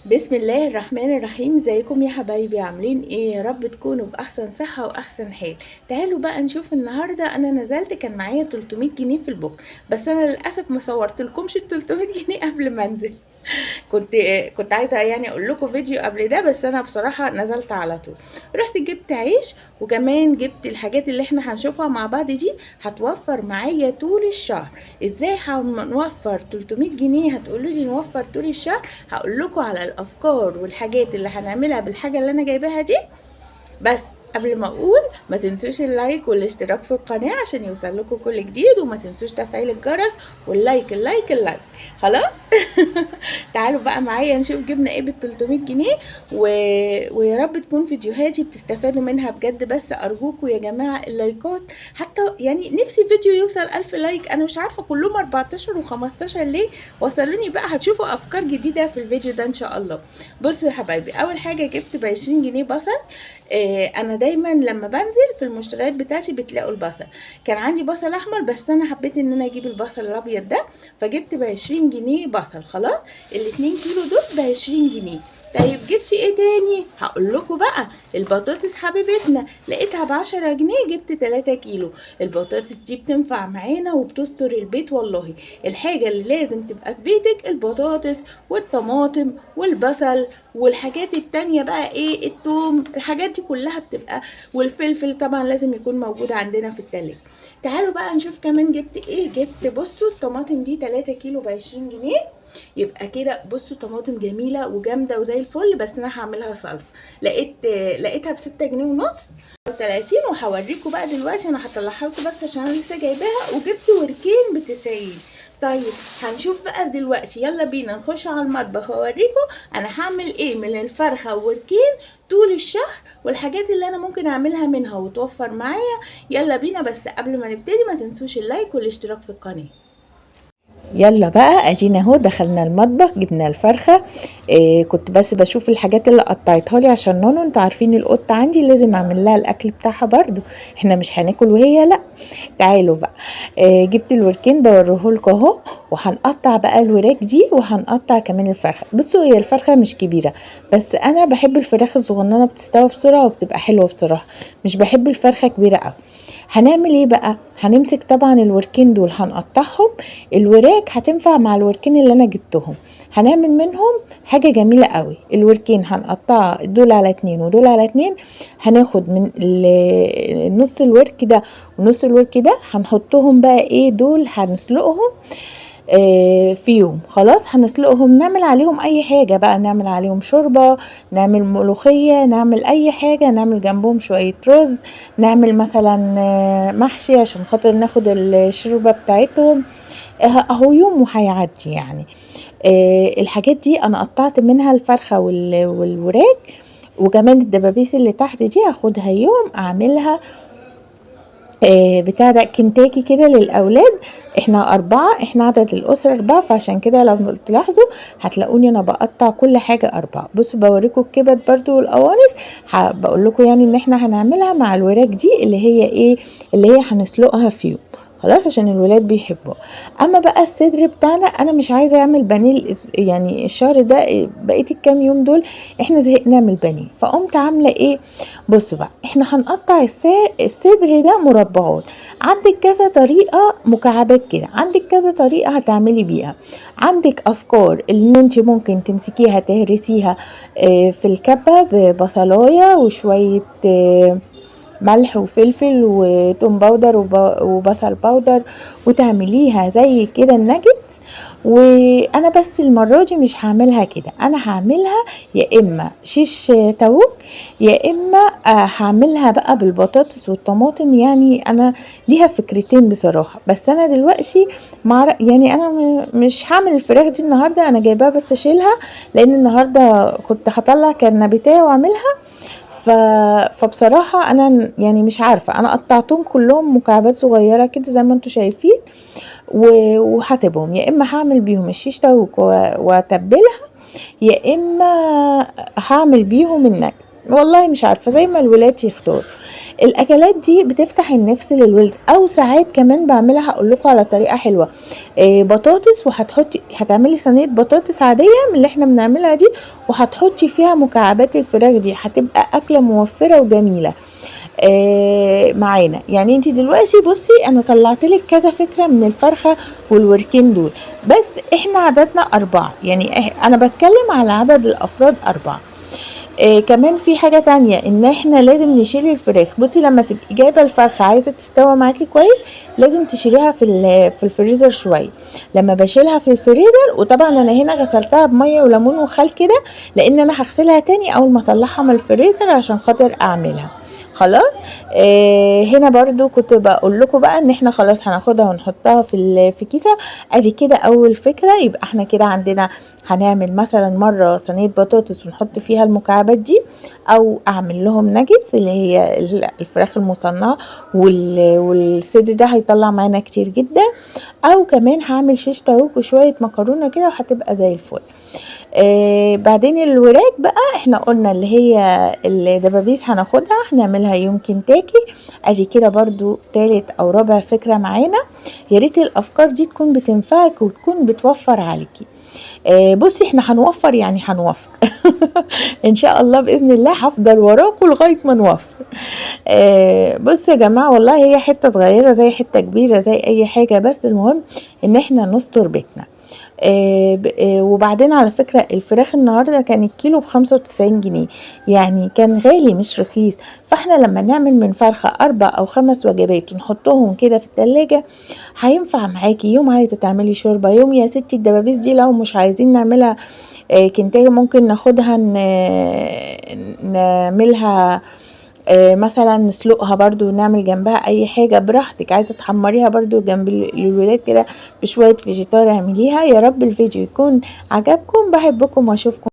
بسم الله الرحمن الرحيم. ازيكم يا حبايبي؟ عاملين ايه؟ يا رب تكونوا باحسن صحة واحسن حال. تعالوا بقى نشوف النهاردة. انا نزلت كان معايا 300 جنيه في البوك، بس انا للاسف ما صورتلكمش ال 300 جنيه قبل ما انزل. كنت كنت عايزه يعني اقول لكم فيديو قبل ده، بس انا بصراحه نزلت على طول. رحت جبت عيش، وكمان جبت الحاجات اللي احنا هنشوفها مع بعض دي هتوفر معايا طول الشهر. ازاي هنوفر 300 جنيه؟ هتقولوا لي نوفر طول الشهر. هقول لكم على الافكار والحاجات اللي هنعملها بالحاجه اللي انا جايباها دي. بس قبل ما اقول، ما تنسوش اللايك والاشتراك في القناة عشان يوصل لكم كل جديد، وما تنسوش تفعيل الجرس واللايك اللايك اللايك. خلاص. تعالوا بقى معايا نشوف جبنا ايه بال 300 جنيه. و... ويا رب تكون فيديوهاتي بتستفادوا منها بجد. بس ارجوكم يا جماعة اللايكات، حتى يعني نفسي فيديو يوصل 1000 لايك. انا مش عارفة كلهم 14 و15 ليه. وصلوني بقى، هتشوفوا افكار جديدة في الفيديو ده ان شاء الله. بصوا يا حبايبي، اول حاجة جبت ب20 جنيه بصل. انا دايما لما بنزل في المشتريات بتاعتي بتلاقوا البصل. كان عندي بصل احمر، بس انا حبيت ان انا اجيب البصل الابيض ده، فجبت ب20 جنيه بصل. خلاص، ال2 كيلو دول ب20 جنيه. طيب جبتي ايه تاني؟ هقول لكم بقى. البطاطس حبيبتنا لقيتها ب10 جنيه، جبت 3 كيلو. البطاطس دي بتنفع معانا وبتستر البيت والله. الحاجة اللي لازم تبقى في بيتك البطاطس والطماطم والبصل والحاجات التانية بقى، ايه، التوم، الحاجات دي كلها بتبقى. والفلفل طبعا لازم يكون موجود عندنا في التلاجة. تعالوا بقى نشوف كمان جبت ايه. جبت، بصوا، الطماطم دي 3 كيلو ب20 جنيه. يبقى كده بصوا، طماطم جميلة وجامدة وزي الفل، بس انا هعملها صلصة. لقيتها ب6 جنيه ونص 30. وهوريكم بقى دلوقتي، انا هطلعها لكم بس عشان انا لسه جايباها. وجبت وركين ب90. طيب هنشوف بقى دلوقتي. يلا بينا نخش على المطبخ واوريكم انا هعمل ايه من الفرخه والوركين طول الشهر، والحاجات اللي انا ممكن اعملها منها وتوفر معايا. يلا بينا. بس قبل ما نبتدي ما تنسوش اللايك والاشتراك في القناه. يلا بقى ادينا اهو دخلنا المطبخ، جبنا الفرخه. كنت بس بشوف الحاجات اللي قطعتها لي عشان نونو. انتوا عارفين القطه عندي لازم اعمل لها الاكل بتاعها برضو، احنا مش هناكل وهي لا. تعالوا بقى. جبت الوركين بوريهولكوا اهو. وهنقطع بقى الوراك دي، وهنقطع كمان الفرخه. بصوا، هي الفرخه مش كبيره، بس انا بحب الفراخ الصغننه بتستوي بسرعه وبتبقى حلوه بصراحه. مش بحب الفرخه كبيره قوي. هنعمل ايه بقى؟ هنمسك طبعا الوركين دول هنقطعهم. الوراك هتنفع مع الوركين اللي انا جبتهم. هنعمل منهم حاجة جميلة قوي. الوركين هنقطع دول على 2 ودول على 2. هناخد من نص الورك ده ونص الورك ده، هنحطهم بقى ايه، دول هنسلقهم في يوم. خلاص هنسلقهم، نعمل عليهم اي حاجة بقى، نعمل عليهم شوربة، نعمل ملوخية، نعمل اي حاجة، نعمل جنبهم شوية رز، نعمل مثلا محشي عشان خاطر ناخد الشوربة بتاعتهم. اهو يوم وهيعدي يعني. الحاجات دي انا قطعت منها الفرخة والوراك. وكمان الدبابيس اللي تحت دي هاخدها يوم اعملها بتاع ده كنتاكي كده للاولاد. احنا 4، احنا عدد الاسره 4، فعشان كده لو تلاحظوا هتلاقوني انا بقطع كل حاجه 4. بصوا بوريكم الكبد برضو والقوانص. بقول لكم يعني ان احنا هنعملها مع الوراك دي اللي هي ايه، اللي هي هنسلقها في يوم. خلاص عشان الولاد بيحبوا. اما بقى الصدر بتاعنا، انا مش عايزه اعمل بانيه يعني الشهر ده، بقيه الكام يوم دول احنا زهقنا من البانيه. فقمت عامله ايه، بصوا بقى، احنا هنقطع الصدر ده مربعات. عندك كذا طريقة، مكعبات كده، عندك كذا طريقة هتعملي بيها. عندك افكار ان انت ممكن تمسكيها تهرسيها في الكبة ببصلاية وشوية ملح وفلفل وتوم باودر وبصل باودر، وتعمليها زي كده الناجتس. وانا بس المرة دي مش هعملها كده، انا هعملها يا اما شيش تاوك، يا اما هعملها بقى بالبطاطس والطماطم. يعني انا ليها فكرتين بصراحة. بس انا دلوقتي يعني انا مش هعمل الفراخ دي النهاردة، انا جايباها بس اشيلها، لان النهاردة كنت هطلع كرنبيتايه واعملها. فبصراحة انا يعني مش عارفة، انا قطعتهم كلهم مكعبات صغيرة كده زي ما انتوا شايفين. وهسيبهم، يا اما هعمل بيهم الشيش تاوك واتبلها، يا اما هعمل بيهم النجس، والله مش عارفه، زي ما الولاد يختاروا. الاكلات دي بتفتح النفس للولد، او ساعات كمان بعملها. هقول لكم على طريقه حلوه. بطاطس، هتعملي صينيه بطاطس عاديه من اللي احنا بنعملها دي، وهتحطي فيها مكعبات الفراخ دي، هتبقى اكله موفره وجميله معانا. يعني انت دلوقتي بصي انا طلعت لك كذا فكره من الفرخه والوركين دول، بس احنا عددنا 4، يعني انا بتكلم على عدد الافراد 4. كمان في حاجة تانية، ان احنا لازم نشيل الفراخ. بصي لما تبقي جايبة الفرخة عايزة تستوى معاكي كويس، لازم تشيليها في الفريزر شوية. لما بشيلها في الفريزر، وطبعا انا هنا غسلتها بمية وليمون وخل كده، لان انا هغسلها تاني اول ما اطلعها من الفريزر عشان خاطر اعملها. خلاص. هنا برضو كنت بقول لكم بقى ان احنا خلاص هناخدها ونحطها في كيسة. ادي كده اول فكرة. يبقى احنا كده عندنا، هنعمل مثلا مرة صينية بطاطس ونحط فيها المكعبات دي، او اعمل لهم ناجتس اللي هي الفراخ المصنعة، والصدر ده هيطلع معانا كتير جدا، او كمان هعمل شيش طاووق وشوية مكرونة كده وهتبقى زي الفل. بعدين الوراك بقى احنا قلنا اللي هي الدبابيس هناخدها هنعملها يوم كنتاكي. ادي كده برضو تالت او رابع فكرة معانا. يا ريت الافكار دي تكون بتنفعك وتكون بتوفر عليكي. بصي احنا هنوفر، يعني هنوفر ان شاء الله باذن الله. هفضل وراكم لغايه ما نوفر. بصوا يا جماعه، والله هي حته صغيره زي حته كبيره زي اي حاجه، بس المهم ان احنا نستر بيتنا. وبعدين على فكرة الفراخ النهاردة كان الكيلو ب95 جنيه، يعني كان غالي مش رخيص. فاحنا لما نعمل من فرخة 4 أو 5 وجبات ونحطهم كده في التلاجة، هينفع معاكي يوم عايزة تعملي شوربة، يوم يا ستي الدبابيس دي لو مش عايزين نعملها كنتاجي، ممكن ناخدها نعملها مثلا نسلقها برضو ونعمل جنبها اي حاجة براحتك. عايزة تحمريها برضو جنب الولاد كده بشوية فيجيتار اعمليها. يا رب الفيديو يكون عجبكم، بحبكم واشوفكم